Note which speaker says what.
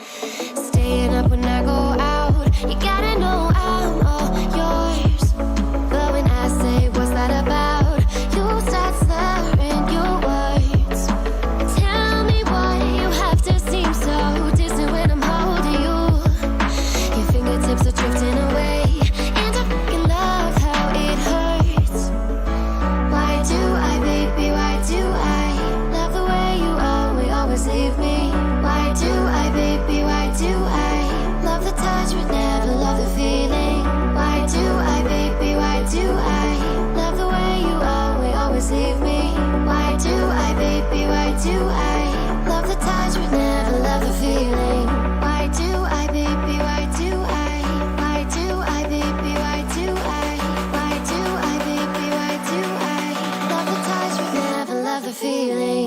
Speaker 1: Staying up when I go out, you gotta know I'm all yours. But when I say what's that about, you start slurring your words. Tell me why you have to seem so distant when I'm holding you. Your fingertips are drifting away, and I fucking love how it hurts. Why do I, baby, why do I love the way you always leave me? Why do I, baby, why do I love the touch but never love the feeling? Why do I, baby, why do I love the way you always leave me? Why do I, baby, why do I love the touch but never love the feeling? Why do I, baby, why do I? Why do I, baby, why do I? Why do I, baby, why do I love the touch but never love the feeling?